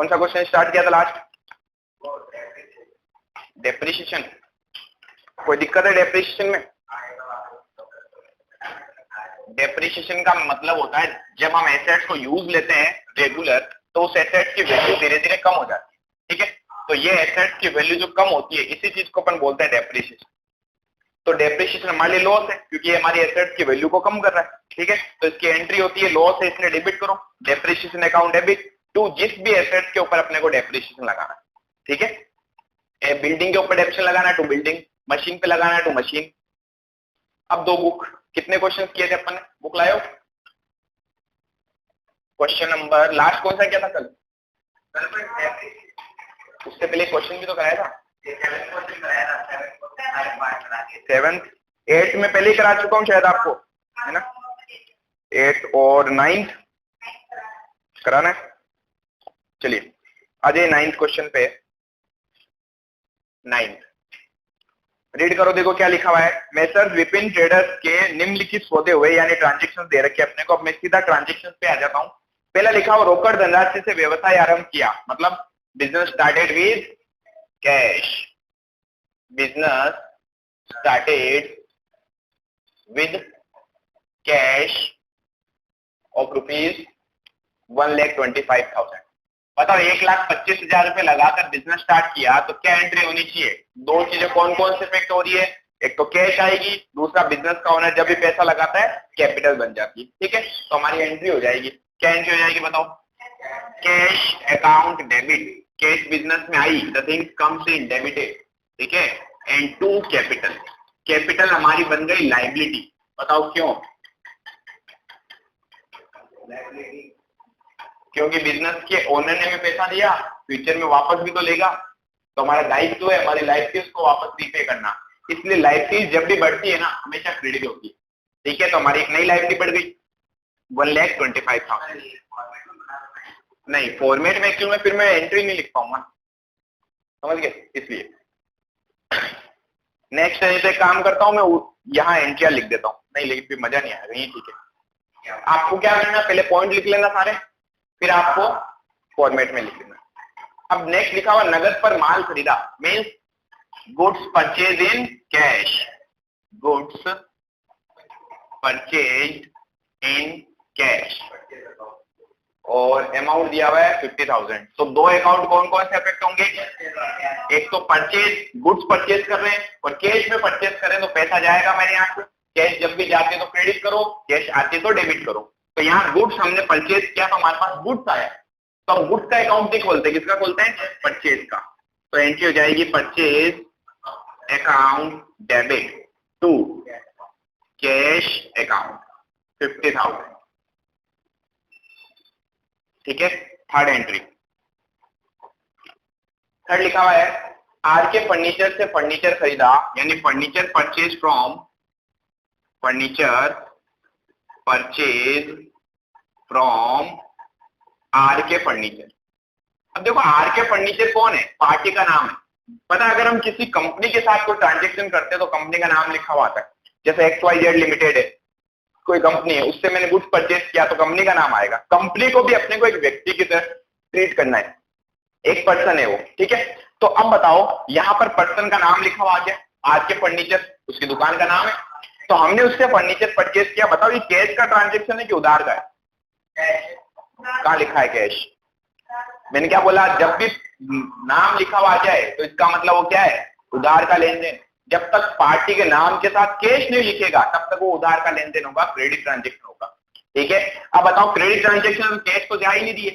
कौन सा question start किया था लास्ट? डेप्रिसिएशन। कोई दिक्कत है डेप्रिसिएशन में? डेप्रिसिएशन का मतलब होता है जब हम एसेट्स को यूज लेते हैं रेगुलर, तो उस एसेट्स की वैल्यू धीरे धीरे कम हो जाती है। ठीक है, तो ये एसेट्स की वैल्यू जो कम होती है इसी चीज को अपन बोलते हैं डेप्रिसिएशन। तो डेप्रिसिएशन हमारे लिए लॉस है क्योंकि ये हमारी एसेट्स की वैल्यू को कम कर रहा है। ठीक है, तो इसकी एंट्री होती है लॉस है, इसलिए डेबिट करो, डेप्रिसिएशन अकाउंट डेबिट टू जिस भी एसेट्स के ऊपर अपने को डेप्रिसिएशन लगाना है। ठीक है, बिल्डिंग के ऊपर डेप्रिसिएशन लगाना है टू बिल्डिंग, मशीन पे लगाना है टू मशीन। अब दो बुक, कितने क्वेश्चन किए थे अपन ने? बुक लाओ। क्वेश्चन नंबर लास्ट कौन सा किया था कल? उससे पहले क्वेश्चन भी तो कराया था। 7th 8th में पहले ही करा चुका हूँ शायद आपको, है ना? 8th और 9th कराना है। चलिए आ जाइए 9th क्वेश्चन पे। 9th रीड करो, देखो क्या लिखा हुआ है। मेसर्स विपिन ट्रेडर्स के निम्नलिखित सौदे हुए, यानी ट्रांजेक्शन दे रखे अपने को। अब मैं सीधा ट्रांजेक्शन पे आ जाता हूँ। पहला लिखा हुआ रोकड़ धनराशि से व्यवसाय आरंभ किया, मतलब business started with cash. Business started with cash of ₹1,25,000। बताओ 1,25,000 रुपए लगाकर बिजनेस स्टार्ट किया तो क्या एंट्री होनी चाहिए? दो चीजें कौन कौन से इफेक्ट हो रही है? एक तो कैश आएगी, दूसरा बिजनेस का ओनर जब भी पैसा लगाता है कैपिटल बन जाती है। ठीक है, तो हमारी एंट्री हो जाएगी। क्या एंट्री हो जाएगी बताओ? Cash account debit. Cash business में आई, the things comes in debited. ठीक है, एंड टू कैपिटल। कैपिटल हमारी बन गई लाइबिलिटी। बताओ क्यों? क्योंकि बिजनेस के ओनर ने हमें पैसा दिया, फ्यूचर में वापस भी तो लेगा, तो हमारा दायित्व है हमारी लाइफ फीस को वापस रीपे करना। इसलिए लाइफ फीस जब भी बढ़ती है ना हमेशा क्रेडिट होती है। ठीक है, तो हमारी एक नई लाइफ फीस बढ़ गई 1,25,000। नहीं, फॉर्मेट में एक्चुअल में फिर मैं एंट्री नहीं लिख पाऊंगा, समझ गए? इसलिए नेक्स्ट एक काम करता हूं, मैं यहाँ एंट्रिया लिख देता हूँ। नहीं लेकिन फिर मजा नहीं आएगा। ये ठीक है, आपको क्या करना, पहले पॉइंट लिख लेना सारे, फिर आपको फॉर्मेट में लिख लेना। अब नेक्स्ट लिखा हुआ नगद पर माल खरीदा, means goods purchase in cash. Goods purchase in cash और अमाउंट दिया हुआ है 50,000। तो दो अकाउंट कौन कौन से अफेक्ट होंगे? एक तो परचेज, गुड्स परचेज कर रहे हैं और कैश में परचेज कर रहे हैं तो पैसा जाएगा मेरे यहाँ से। कैश जब भी जाते हैं तो क्रेडिट करो, कैश आते तो डेबिट करो। तो यहाँ गुड्स हमने परचेज किया तो हमारे पास गुड्स आया, तो हम गुड्स का अकाउंट नहीं खोलते, किसका खोलते हैं? परचेज का। तो एंट्री हो जाएगी purchase account debit to cash account 50,000। ठीक है, थर्ड एंट्री। थर्ड लिखा हुआ है आर के फर्नीचर से फर्नीचर खरीदा, यानी furniture purchase from, furniture purchase from R K furniture. अब देखो आर के फर्नीचर कौन है? पार्टी का नाम है। पता है, अगर हम किसी कंपनी के साथ कोई ट्रांजेक्शन करते हैं तो कंपनी का नाम लिखा हुआ आता है। जैसे XYZ लिमिटेड है, कोई कंपनी है, उससे मैंने गुड्स परचेज किया तो कंपनी का नाम आएगा। कंपनी को भी अपने को एक व्यक्ति की तरह ट्रीट करना है, एक पर्सन है वो। ठीक है, तो अब बताओ यहाँ पर पर्सन का नाम लिखा हुआ आ गया, आर के फर्नीचर उसकी दुकान का नाम है, तो हमने उससे फर्नीचर परचेज किया। बताओ ये कैश का ट्रांजेक्शन है कि उधार का है? कहाँ लिखा है कैश? मैंने क्या बोला, जब भी नाम लिखा हुआ आ जाए तो इसका मतलब वो क्या है? उधार का लेन देन। जब तक पार्टी के नाम के साथ कैश नहीं लिखेगा तब तक वो उधार का लेन देन होगा, क्रेडिट ट्रांजेक्शन होगा। ठीक है, अब बताओ क्रेडिट ट्रांजेक्शन कैश तो जा ही नहीं दिए,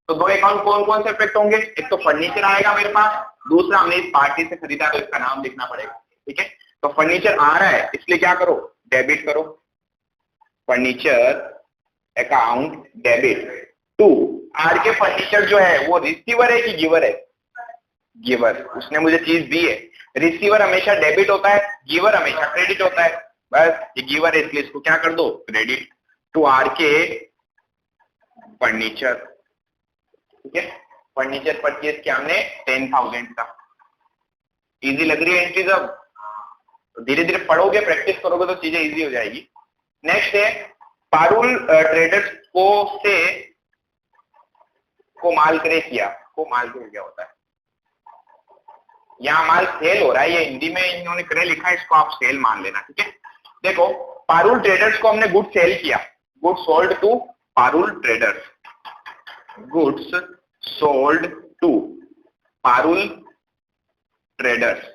तो दो अकाउंट कौन कौन से इफेक्ट होंगे? एक तो फर्नीचर आएगा मेरे पास, दूसरा हमने इस पार्टी से खरीदा तो इसका नाम लिखना पड़ेगा। ठीक है, तो फर्नीचर आ रहा है इसलिए क्या करो? डेबिट करो, furniture account debit to R K furniture. जो है वो रिसीवर है कि गिवर है? गिवर, उसने मुझे चीज दी है। रिसीवर हमेशा डेबिट होता है, गिवर हमेशा क्रेडिट होता है। बस ये गिवर है इसलिए इसको क्या कर दो? Credit to R K furniture. ठीक है, फर्नीचर परचेज किया हमने 10,000 का। इजी लग रही है एंट्री? अब धीरे धीरे पढ़ोगे, प्रैक्टिस करोगे तो चीजें इजी हो जाएगी। नेक्स्ट है पारुल ट्रेडर्स को माल क्रय किया। उसको माल मिल गया होता है। यहाँ माल सेल हो रहा है, ये हिंदी में इन्होंने करे लिखा है, इसको आप सेल मान लेना, ठीक है। देखो पारुल ट्रेडर्स को हमने गुड सेल किया, good sold to Parul traders, goods sold to Parul traders,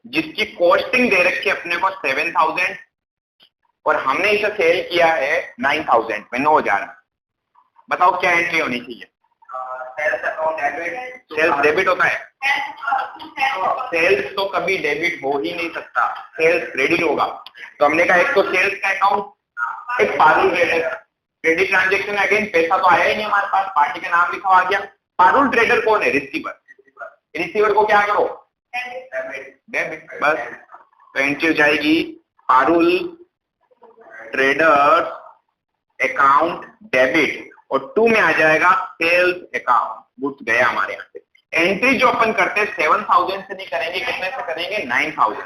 जिसकी कॉस्टिंग दे रखी है अपने को 7000 और हमने इसे सेल किया है 9000 में, 9000। बताओ क्या एंट्री होनी चाहिए? सेल्स डेबिट होता है? सेल्स तो कभी डेबिट हो ही नहीं सकता, सेल्स क्रेडिट होगा। तो हमने कहा एक तो सेल्स का अकाउंट, एक Parul trader, credit transaction again पैसा तो आया ही नहीं हमारे पास, पार्टी का नाम लिखा हुआ आ गया। पारुल ट्रेडर कौन है? रिसीवर। रिसीवर को क्या करो? डेबिट, बस। तो एंट्री हो जाएगी पारुल ट्रेडर्स अकाउंट डेबिट और 2 में आ जाएगा सेल्स अकाउंट, गुड्स गया हमारे यहाँ से। एंट्री जो अपन करते हैं 7000 से नहीं करेंगे, कितने से करेंगे? 9000।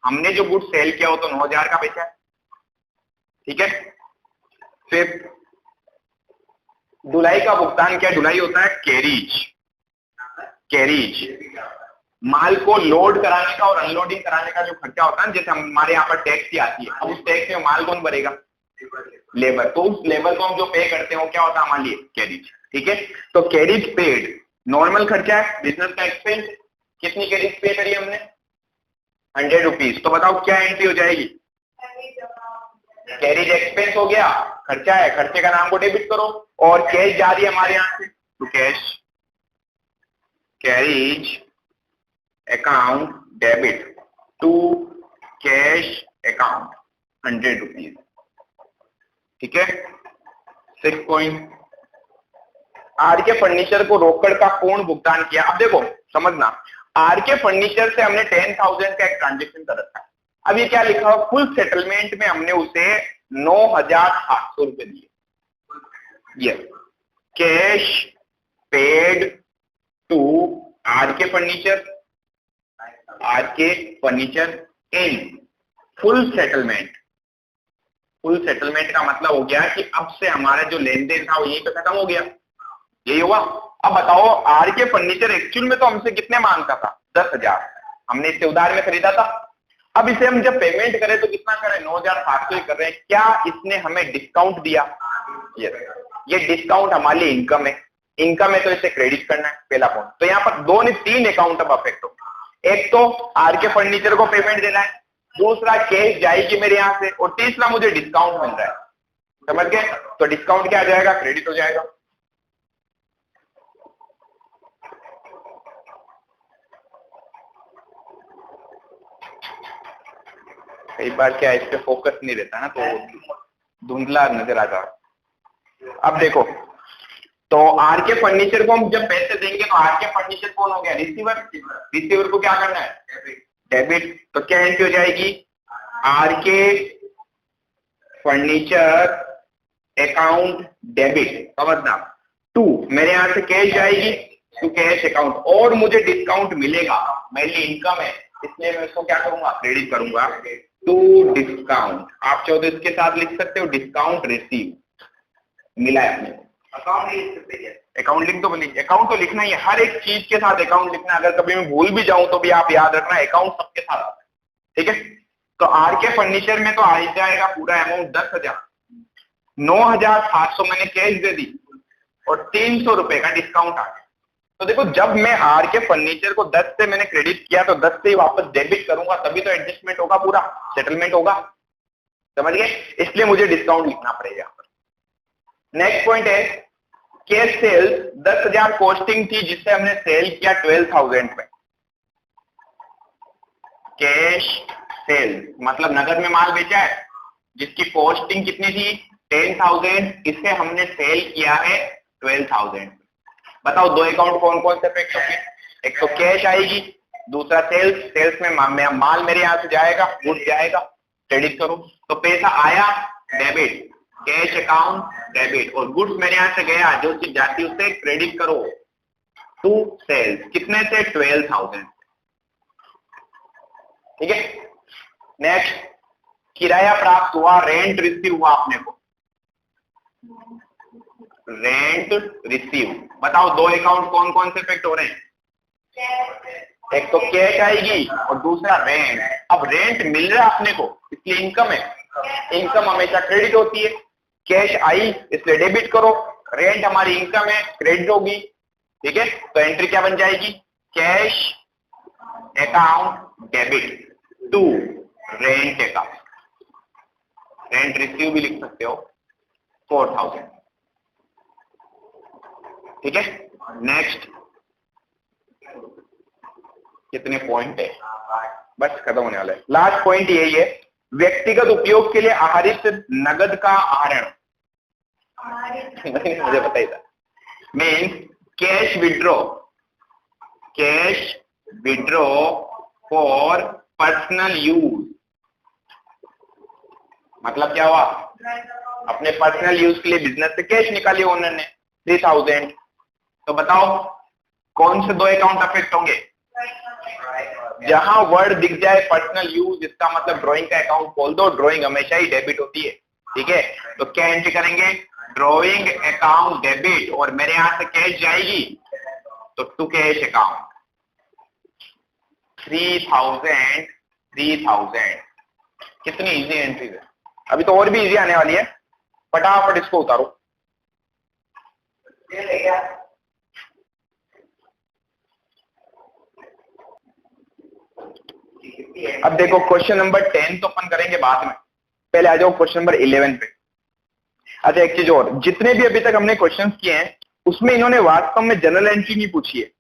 हमने जो गुड्स सेल किया वो तो 9000 का बेचा है, ठीक है। फिर ढुलाई का भुगतान क्या? ढुलाई होता है कैरीज, कैरीज माल को लोड कराने का और अनलोडिंग कराने का जो खर्चा होता है ना, जैसे हमारे यहाँ पर टैक्स की आती है, अब उस टैक्स में माल कौन भरेगा? लेबर। तो उस लेबर को हम जो पे करते हैं वो क्या होता है हमारे लिए? कैरीज, ठीक है। तो कैरीज पेड नॉर्मल खर्चा है, बिजनेस का एक्सपेंस। कितनी कैरीज पे करी हमने? 100 रुपीज। तो बताओ क्या एंट्री हो जाएगी? कैरीज एक्सपेंस हो गया, खर्चा है, खर्चे का नाम को डेबिट करो और कैश जा रही है हमारे यहाँ से, तो cash, carriage account debit to cash account 100 rupees, ठीक है। 6 पॉइंट। आरके फर्नीचर को रोकड़ का पूर्ण भुगतान किया। अब देखो समझना, आरके फर्नीचर से हमने 10,000 का एक ट्रांजेक्शन कर रखा है। अब ये क्या लिखा हुआ? फुल सेटलमेंट में हमने उसे 9,700 रुपए दिए। ये cash paid to R K furniture, R K furniture in full settlement. Full settlement का मतलब हो गया कि अब से हमारा जो लेन देन था वो यही तो खत्म हो गया, यही हुआ। अब बताओ आरके फर्नीचर एक्चुअल में तो हमसे कितने मांगता था? 10,000। हमने इसे उधार में खरीदा था। अब इसे हम जब पेमेंट करें तो कितना करें? 9,700 ही कर रहे हैं। क्या इसने हमें डिस्काउंट दिया? ये डिस्काउंट हमारे लिए इनकम है, इनकम है तो इसे क्रेडिट करना है, पहला पॉइंट। तो यहाँ पर 2 नहीं 3 अकाउंट अब अफेक्ट हो। एक तो आरके फर्नीचर को पेमेंट देना है, दूसरा कैश जाएगी मेरे यहाँ से, और तीसरा मुझे डिस्काउंट मिल रहा है, समझ गए? तो डिस्काउंट क्या आ जाएगा? क्रेडिट हो जाएगा। कई बार क्या इस पे फोकस नहीं रहता ना, तो धुंधला नजर आता। अब देखो, तो आरके फर्नीचर को हम जब पैसे देंगे तो आरके फर्नीचर कौन हो गया? रिसीवर। रिसीवर को क्या करना है? डेबिट। तो क्या एंट्री हो जाएगी? आरके फर्नीचर अकाउंट डेबिट, समझना। 2 मेरे यहां से कैश जाएगी टू कैश अकाउंट, और मुझे डिस्काउंट मिलेगा, मेरे लिए इनकम है, इसलिए मैं इसको क्या करूंगा? क्रेडिट करूंगा टू डिस्काउंट। आप चाहो तो इसके साथ लिख सकते हो डिस्काउंट रिसीव, मिला है अपने को। अकाउंट लिख दो, अकाउंट तो लिखना ही है, हर एक चीज के साथ अकाउंट लिखना। अगर कभी मैं भूल भी जाऊं तो भी आप याद रखना अकाउंट सबके साथ आता है, ठीक है। तो आरके फर्नीचर में तो आ जाएगा पूरा अमाउंट 10,000। 9,700 मैंने कैश दे दी और 300 रुपए का डिस्काउंट आ गया। तो देखो जब मैं आरके फर्नीचर को 10 से मैंने क्रेडिट किया तो 10 से ही वापस डेबिट करूंगा, तभी तो एडजस्टमेंट होगा, पूरा सेटलमेंट होगा, समझ गए? इसलिए मुझे डिस्काउंट लिखना पड़ेगा। नेक्स्ट पॉइंट है कैश सेल्स। 10,000 कॉस्टिंग थी जिससे हमने सेल किया 12,000 में। कैश सेल्स मतलब नगद में माल बेचा है जिसकी कॉस्टिंग कितनी थी? 10,000, इसे हमने सेल किया है 12,000। बताओ दो अकाउंट कौन कौन से अफेक्ट होंगे? एक तो कैश आएगी, दूसरा सेल्स। सेल्स में माल मेरे यहां से जाएगा, गुड्स जाएगा, क्रेडिट करो। तो पैसा आया डेबिट, कैश अकाउंट डेबिट, और गुड्स मेरे यहां से गया, जो चीज जाती है उसे क्रेडिट करो टू सेल्स। कितने से? 12,000, ठीक है। नेक्स्ट, किराया प्राप्त हुआ, रेंट रिसीव हुआ अपने को। Rent receive. बताओ दो अकाउंट कौन कौन से इफेक्ट हो रहे हैं? एक तो कैश आएगी और दूसरा रेंट। अब रेंट मिल रहा है अपने को इसलिए इनकम है, इनकम हमेशा क्रेडिट होती है। कैश आई इसलिए डेबिट करो, रेंट हमारी इनकम है क्रेडिट होगी। ठीक है, तो एंट्री क्या बन जाएगी? Cash account debit to rent account. Rent receive भी लिख सकते हो 4000। ठीक है, नेक्स्ट कितने पॉइंट है? बस खत्म होने वाला है। लास्ट पॉइंट यही है, व्यक्तिगत उपयोग के लिए आहरित नगद का आहरण। मुझे बताइए था means cash withdraw for personal use. मतलब क्या हुआ? अपने पर्सनल यूज के लिए बिजनेस से कैश निकाली ओनर ने 3000। तो बताओ कौन से दो अकाउंट अफेक्ट होंगे? जहां वर्ड दिख जाए पर्सनल यूज, इसका मतलब ड्राइंग का अकाउंट खोल दो। ड्राइंग हमेशा ही डेबिट होती है। ठीक है, तो क्या एंट्री करेंगे? ड्राइंग अकाउंट डेबिट, और मेरे यहां से कैश जाएगी तो टू कैश अकाउंट 3000। कितनी इजी एंट्री है। अभी तो और भी इजी आने वाली है, फटाफट इसको उतारो। अब देखो क्वेश्चन नंबर 10 तो अपन करेंगे बाद में, पहले आ जाओ क्वेश्चन नंबर 11 पे। अच्छा एक चीज और, जितने भी अभी तक हमने क्वेश्चंस किए हैं उसमें इन्होंने वास्तव में जनरल एंट्री नहीं पूछी है,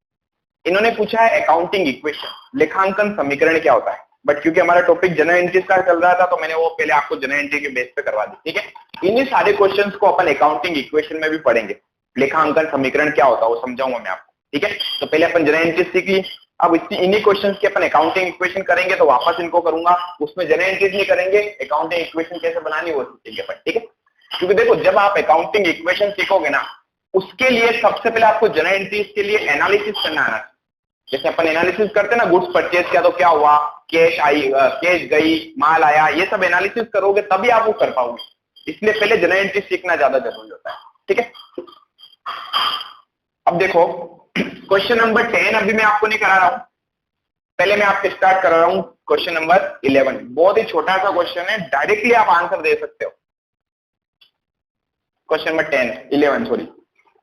इन्होंने पूछा है अकाउंटिंग इक्वेशन, लेखांकन समीकरण क्या होता है। बट क्योंकि हमारा टॉपिक जनरल एंट्रीज का चल रहा था तो मैंने वो पहले आपको जनरल एंट्री के बेस पे करवा दी। ठीक है, इन्हीं सारे क्वेश्चंस को अपन अकाउंटिंग इक्वेशन में भी पढ़ेंगे। लेखांकन समीकरण क्या होता है वो समझाऊंगा मैं आपको। ठीक है, तो पहले अपन जनरल एंट्रीज सीख ली, अब इन्हीं क्वेश्चंस की अपन अकाउंटिंग इक्वेशन करेंगे, तो वापस इनको करूंगा, उसमें जनरल एंट्रीज नहीं करेंगे, अकाउंटिंग इक्वेशन कैसे बनानी वो सीखेंगे अपन। ठीक है, क्योंकि देखो जब आप अकाउंटिंग इक्वेशन सीखोगे ना, उसके लिए सबसे पहले आपको जनरल एंट्रीज के लिए एनालिसिस करना है। जैसे अपन एनालिसिस करते हैं ना, गुड्स परचेज किया तो क्या हुआ, कैश आई, कैश गई, माल आया, ये सब एनालिसिस करोगे तभी आप वो कर पाओगे। इसलिए पहले जनरल एंट्री सीखना ज्यादा जरूरी होता है। ठीक है, अब देखो क्वेश्चन नंबर 10 अभी मैं आपको नहीं करा रहा हूं, पहले मैं आपको स्टार्ट करा रहा हूं क्वेश्चन नंबर 11। बहुत ही छोटा सा क्वेश्चन है, डायरेक्टली आप आंसर दे सकते हो। Question number 11 sorry.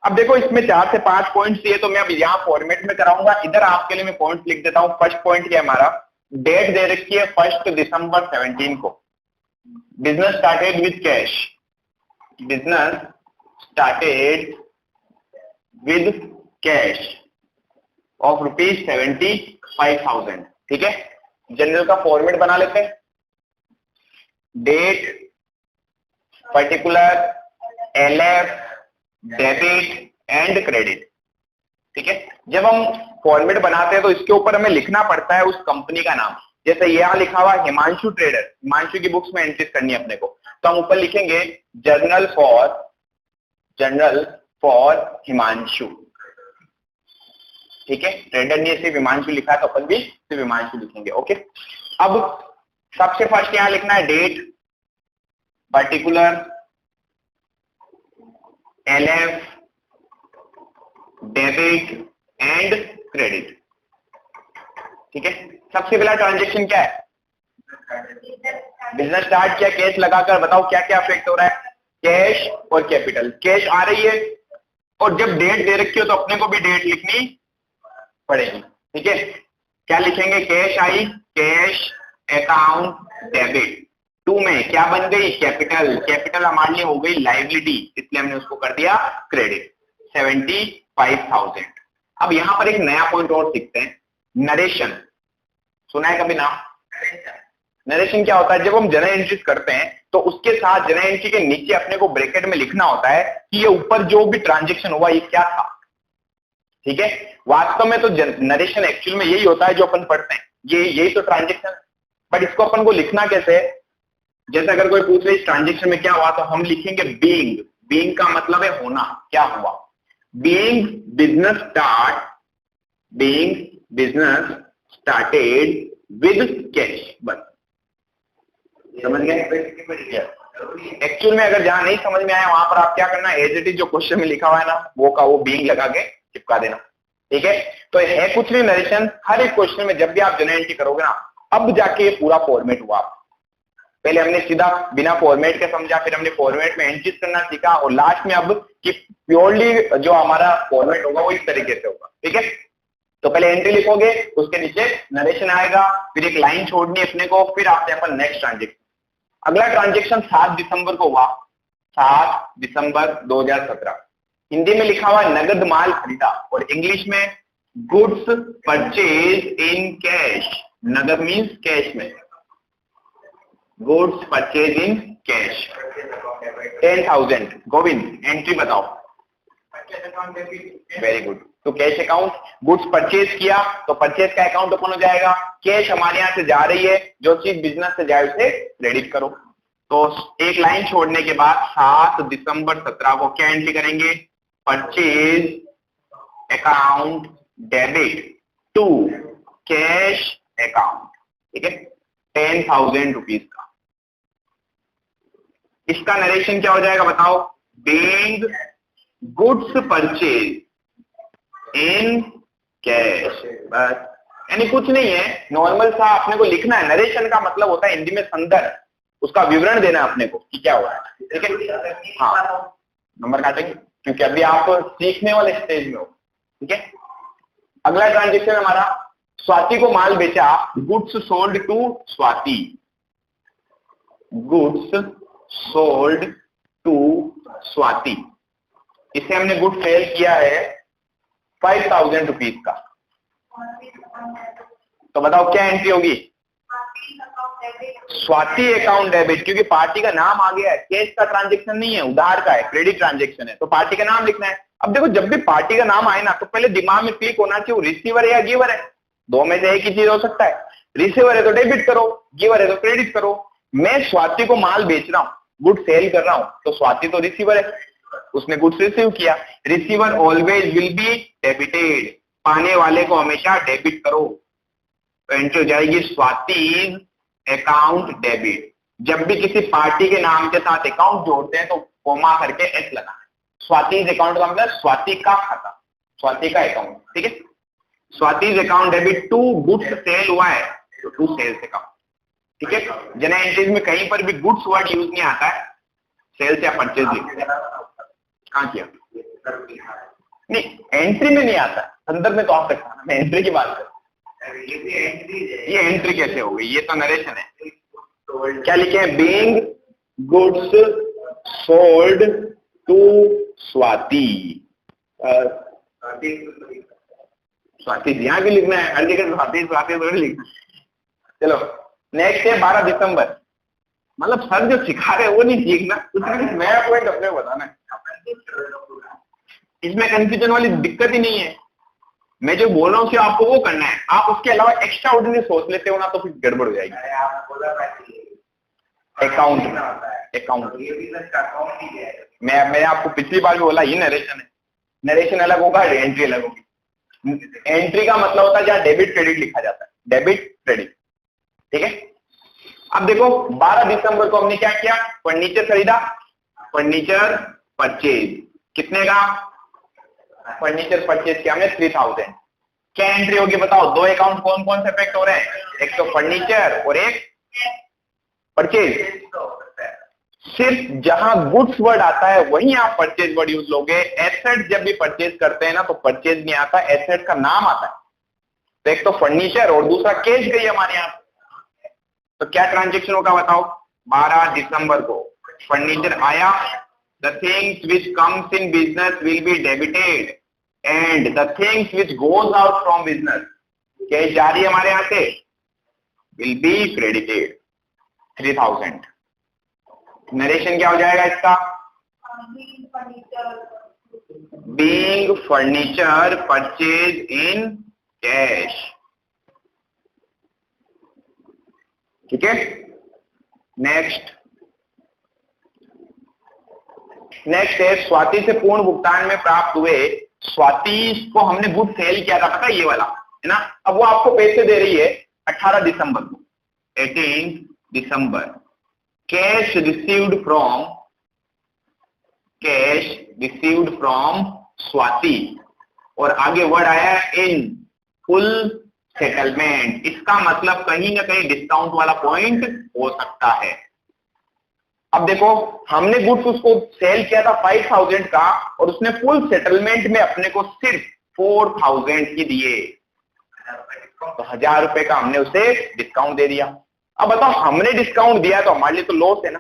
अब देखो इसमें 4 से 5 पॉइंट्स दिए, तो मैं अब यहाँ फॉर्मेट में कराऊंगा, इधर आपके लिए मैं पॉइंट लिख देता हूं। फर्स्ट पॉइंट क्या है हमारा, डेट दे रखी है 1 दिसंबर 17 को। Business started with cash, business started with cash of ₹75,000। ठीक है, जनरल का फॉर्मेट बना लेते हैं, date, particular, LF, debit and credit. ठीक है, जब हम फॉर्मेट बनाते हैं तो इसके ऊपर हमें लिखना पड़ता है उस कंपनी का नाम। जैसे यहां लिखा हुआ हिमांशु ट्रेडर, हिमांशु की बुक्स में एंट्रीज करनी है अपने को, तो हम ऊपर लिखेंगे जर्नल फॉर हिमांशु। ठीक है, ट्रेडर ने सिर्फ हिमांशु लिखा है तो अपन भी सिर्फ हिमांशु लिखेंगे। ओके, अब सबसे फर्स्ट यहां लिखना है date, particular, LF, debit and credit. ठीक है, सबसे पहला ट्रांजेक्शन क्या है, बिजनेस स्टार्ट किया, कैश लगाकर। बताओ क्या क्या अफेक्ट हो रहा है, कैश और कैपिटल। कैश आ रही है और जब डेट दे रखी हो तो अपने को भी डेट लिखनी पड़ेगी। ठीक है, क्या लिखेंगे, cash I, cash account debit. 2 में क्या बन गई, कैपिटल। कैपिटल हमारे लिए हो गई लाइबिलिटी, इसलिए हमने उसको कर दिया क्रेडिट, 75,000। अब यहां पर एक नया पॉइंट और सीखते हैं, नरेशन। सुना है कभी नाम? नरेशन क्या होता है, जब हम जनरल एंट्रीज करते हैं तो उसके साथ जनरल एंट्री के नीचे अपने को ब्रैकेट में लिखना होता है कि ये ऊपर जो भी ट्रांजेक्शन हुआ ये क्या था। ठीक है, वास्तव में तो नरेशन एक्चुअल में यही होता है जो अपन पढ़ते हैं, ये यही तो ट्रांजेक्शन। बट इसको अपन को लिखना कैसे है, जैसे अगर कोई पूछ ले इस ट्रांजेक्शन में क्या हुआ, तो हम लिखेंगे बीइंग। बीइंग का मतलब है होना, क्या हुआ। Being business started with cash, बस समझ गए। एक्चुअल में अगर जहां नहीं समझ में आया वहां पर आप क्या करना, एज इट इज जो क्वेश्चन में लिखा हुआ है ना वो का वो बीइंग लगा के चिपका देना, ठीक है। तो है कुछ नहीं नरेशन, हर एक क्वेश्चन में जब भी आप जनरल एंट्री करोगे ना, अब जाके ये पूरा फॉर्मेट हुआ। पहले हमने सीधा बिना फॉर्मेट के समझा, फिर हमने फॉर्मेट में एंट्रीज करना सीखा, और लास्ट में अब कि प्योरली जो हमारा फॉर्मेट होगा वो इस तरीके से होगा, ठीक है। तो पहले एंट्री लिखोगे, उसके नीचे नरेशन आएगा, फिर एक लाइन छोड़नी अपने को, फिर आते हैं अपन नेक्स्ट ट्रांजेक्शन। अगला ट्रांजेक्शन 7 दिसंबर को हुआ, 7 दिसंबर 2017। हिंदी में लिखा हुआ नगद माल खरीदा, और इंग्लिश में गुड्स परचेज इन कैश। नगद मीन्स कैश में, goods purchase in cash 10,000। Govind entry बताओ। Very good. तो कैश अकाउंट, गुड्स परचेज किया तो परचेज का अकाउंट ओपन हो जाएगा। कैश हमारे यहां से जा रही है, जो चीज बिजनेस से जाए उसे क्रेडिट करो। तो एक लाइन छोड़ने के बाद 7 दिसंबर 17 को क्या एंट्री करेंगे, purchase account debit to cash account, ठीक है, 10,000 रुपीज का। इसका नरेशन क्या हो जाएगा बताओ, being goods purchase in cash. बस, यानी कुछ नहीं है, नॉर्मल सा अपने को लिखना है। नरेशन का मतलब होता है हिंदी में संदर्भ, उसका विवरण देना अपने को कि क्या हो रहा है, ठीक है। हाँ, नंबर काटेंगे क्योंकि अभी आप सीखने वाले स्टेज में हो, ठीक है। अगला ट्रांजेक्शन हमारा, स्वाति को माल बेचा, goods sold to Swati. Goods sold to Swati, इसे हमने गुड सेल किया है 5,000 रुपीज का। तो बताओ क्या एंट्री होगी, स्वाति अकाउंट डेबिट, क्योंकि पार्टी का नाम आ गया है, कैश का ट्रांजेक्शन नहीं है, उधार का है, क्रेडिट ट्रांजेक्शन है, तो पार्टी का नाम लिखना है। अब देखो जब भी पार्टी का नाम आए ना तो पहले दिमाग में क्लिक होना चाहिए वो रिसीवर है या गिवर है, दो में से एक ही चीज हो सकता है। रिसीवर है तो डेबिट करो, गिवर है तो क्रेडिट करो। मैं स्वाति को माल बेच रहा हूं, गुड सेल कर रहा हूं, तो स्वाति तो रिसीवर है, उसने गुड्स रिसीव किया। Receiver always will be debited, पाने वाले को हमेशा डेबिट करो। तो एंट्री हो जाएगी स्वाति अकाउंट डेबिट। जब भी किसी पार्टी के नाम के साथ अकाउंट जोड़ते हैं तो कोमा करके एस लगाना है। स्वाति अकाउंट का मतलब स्वाति का खाता, स्वाति का अकाउंट, ठीक है। Swati account debit to goods sale हुआ है तो टू सेल्स अकाउंट, ठीक है। जनरल एंट्रीज में कहीं पर भी गुड्स वर्ड यूज नहीं आता है, सेल्स या परचेज लिखते हैं। कहाँ किया नहीं, एंट्री में नहीं आता, संदर्भ में तो आ सकता है, मैं एंट्री की बात कर। ये एंट्री कैसे हो गई, ये तो नरेशन है। क्या लिखे हैं, being goods sold to Swati. Swati यहाँ भी लिखना है, हर जगह स्वाति स्वाति थोड़ी लिखना है। चलो नेक्स्ट है 12 दिसंबर। मतलब सर जो सिखा रहे हैं वो नहीं सीखना, कुछ नया पॉइंट अपने बताना है। इसमें कंफ्यूजन वाली दिक्कत ही नहीं है, मैं जो बोल रहा हूँ आपको वो करना है। आप उसके अलावा एक्स्ट्रा ऑर्डिनरी सोच लेते हो ना तो फिर गड़बड़ हो जाएगी। अकाउंट अकाउंट मैं आपको पिछली बार भी बोला, ये नरेशन है, नरेशन अलग होगा, एंट्री अलग होगी। एंट्री का मतलब होता है जहां डेबिट क्रेडिट लिखा जाता है, डेबिट क्रेडिट, ठीक है। अब देखो 12 दिसंबर को हमने क्या किया, फर्नीचर खरीदा, फर्नीचर परचेज, कितने का फर्नीचर परचेज किया हमने 3,000। क्या एंट्री होगी बताओ, दो अकाउंट कौन कौन से इफेक्ट हो रहे हैं, एक तो फर्नीचर और एक परचेज। सिर्फ जहां गुड्स वर्ड आता है वहीं आप परचेज वर्ड यूज लोगे। एसेट जब भी परचेज करते हैं ना तो परचेज नहीं आता, एसेट का नाम आता है। तो एक तो फर्नीचर और दूसरा कैश गई हमारे यहां। तो क्या ट्रांजेक्शन होगा बताओ, 12 दिसंबर को फर्नीचर आया, the things which comes in business will be debited and the things which goes out from business, cash जा रही है हमारे यहां से, will be credited 3,000। नरेशन क्या हो जाएगा इसका, being furniture purchased in cash, ठीक है। नेक्स्ट है स्वाति से पूर्ण भुगतान में प्राप्त हुए। स्वाति को हमने गुड सेल किया था, पता है ये वाला है ना। अब वो आपको पैसे दे रही है 18 दिसंबर को, 18 दिसंबर, कैश रिसीव्ड फ्रॉम स्वाति, और आगे वर्ड आया इन फुल सेटलमेंट। इसका मतलब कहीं ना कहीं डिस्काउंट वाला पॉइंट हो सकता है। अब देखो, हमने गुड्स उसको सेल किया था 5000 का, और उसने फुल सेटलमेंट में अपने को सिर्फ 4000 की दिए, तो 1000 रुपए का हमने उसे डिस्काउंट दे दिया। अब बताओ, हमने डिस्काउंट दिया तो हमारे लिए तो लॉस है ना।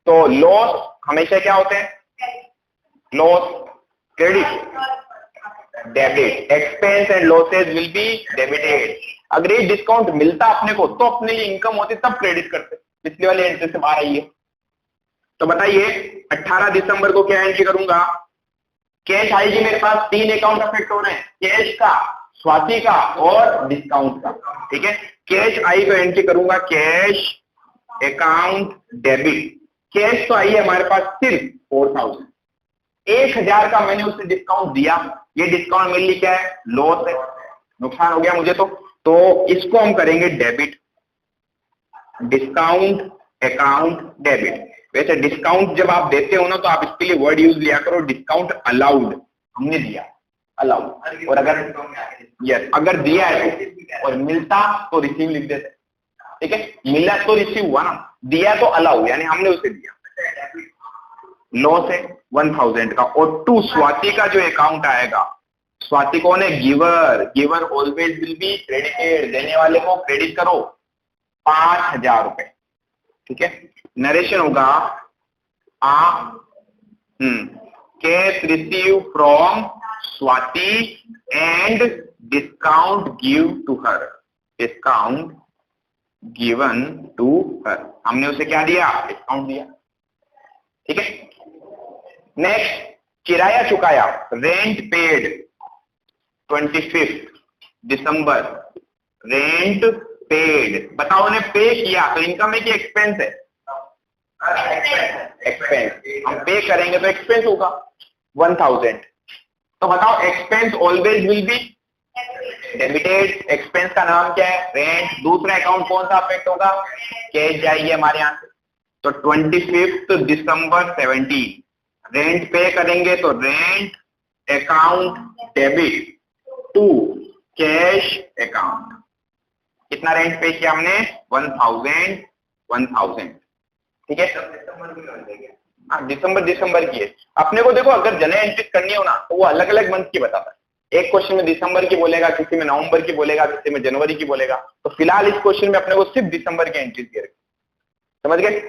तो लॉस हमेशा क्या होते हैं? Loss credit, debit, expense and losses will be debited. अगर ये डिस्काउंट मिलता अपने को तो अपने लिए इनकम होती, तब क्रेडिट करते। पिछली वाली एंट्री से बाहर आई है। तो बताइए 18 दिसंबर को क्या एंट्री करूंगा? कैश आएगी मेरे पास, 3 अकाउंट अफेक्ट हो रहे हैं, कैश का, स्वाति का और डिस्काउंट का। ठीक है, कैश आई तो एंट्री करूंगा कैश अकाउंट डेबिट। कैश तो आई है हमारे पास सिर्फ 4000, 1000 का मैंने उसे डिस्काउंट दिया। ये डिस्काउंट मेरे लिए क्या है? लॉस है, नुकसान हो गया मुझे। तो इसको हम करेंगे डेबिट, डिस्काउंट अकाउंट डेबिट। वैसे डिस्काउंट जब आप देते हो ना, तो आप इसके लिए वर्ड यूज लिया करो डिस्काउंट अलाउड। हमने दिया अलाउड, और अगर अगर दिया है और मिलता तो रिसीव लिख देते। ठीक है, मिला तो रिसीव हुआ ना, दिया तो अलाउ, यानी हमने उसे दिया। लॉस है 1000 का। और टू स्वाति का जो अकाउंट आएगा, स्वाति कौन है? Giver always will be credited, देने वाले को क्रेडिट करो 5000 रुपए। ठीक है, नरेशन होगा cash receive from Swati and discount give to her, discount given to her. हमने उसे क्या दिया? डिस्काउंट दिया। ठीक है, नेक्स्ट, किराया चुकाया, रेंट पेड 25 दिसंबर, रेंट पेड। बताओ, उन्हें पे किया तो इनकम है कि एक्सपेंस है? एक्सपेंस। हम पे करेंगे तो एक्सपेंस होगा 1000। तो बताओ, expense always will be debited. Expense का नाम क्या है? रेंट। दूसरा अकाउंट कौन सा अफेक्ट होगा? कैश जाएगी हमारे यहां से। तो 25 दिसंबर 17 रेंट पे करेंगे तो rent account debit to cash account. कितना रेंट पे किया हमने? 1000। ठीक है, हाँ, दिसंबर की है। अपने को देखो, अगर जनरल एंट्री करनी हो ना, तो वो अलग अलग मंथ की बताता है। एक क्वेश्चन में दिसंबर की बोलेगा, किसी में नवंबर की बोलेगा, किसी में जनवरी की बोलेगा। तो फिलहाल इस क्वेश्चन में अपने को सिर्फ दिसंबर की एंट्री दे रखी, समझ गए।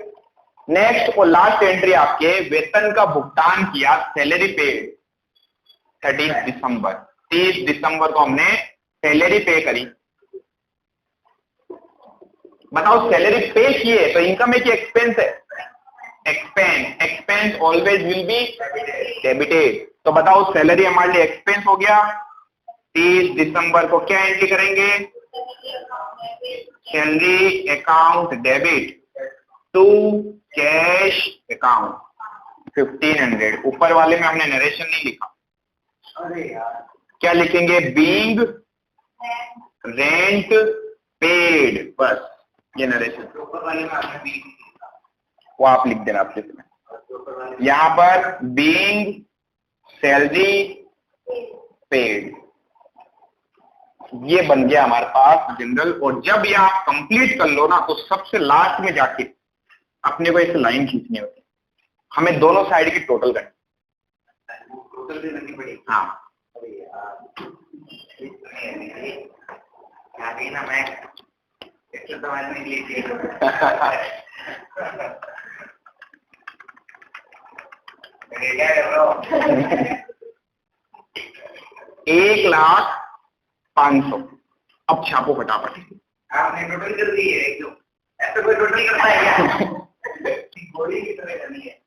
नेक्स्ट और लास्ट एंट्री आपके, वेतन का भुगतान किया, सैलरी पेड 30 दिसंबर। 30 दिसंबर को हमने सैलरी पे करी। बताओ, सैलरी पे किए तो इनकम है कि एक्सपेंस है? Expense. Expense always will be debited. तो बताओ, सैलरी हमारे लिए एक्सपेंस हो गया। 30 दिसंबर को क्या एंट्री करेंगे? Salary account debit to cash account 1500। ऊपर वाले में हमने नरेशन नहीं लिखा। अरे यार, क्या लिखेंगे? बीइंग रेंट पेड, बस ये नरेशन। ऊपर वाले में आपने वो आप लिख देना आपके में। यहां पर बीइंग सैलरी पेड, ये बन गया हमारे पास जनरल। और जब ये आप कंप्लीट कर लो ना, तो सबसे लास्ट में जाके अपने को एक लाइन खींचनी होती है। हमें दोनों साइड की टोटल करनी पड़ेगी। हाँ, ना मैं क्या कर रहा हूँ? 1,05,000। अब छापो फटाफट। आपने टोटल कर दी है एकदम। ऐसा कोई टोटल करता है क्या? गोली की तरह करनी है,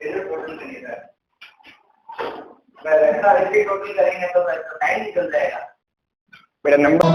टोटल करनी है। ऐसा टोटल करेंगे तो टाइम निकल जाएगा। मेरा नंबर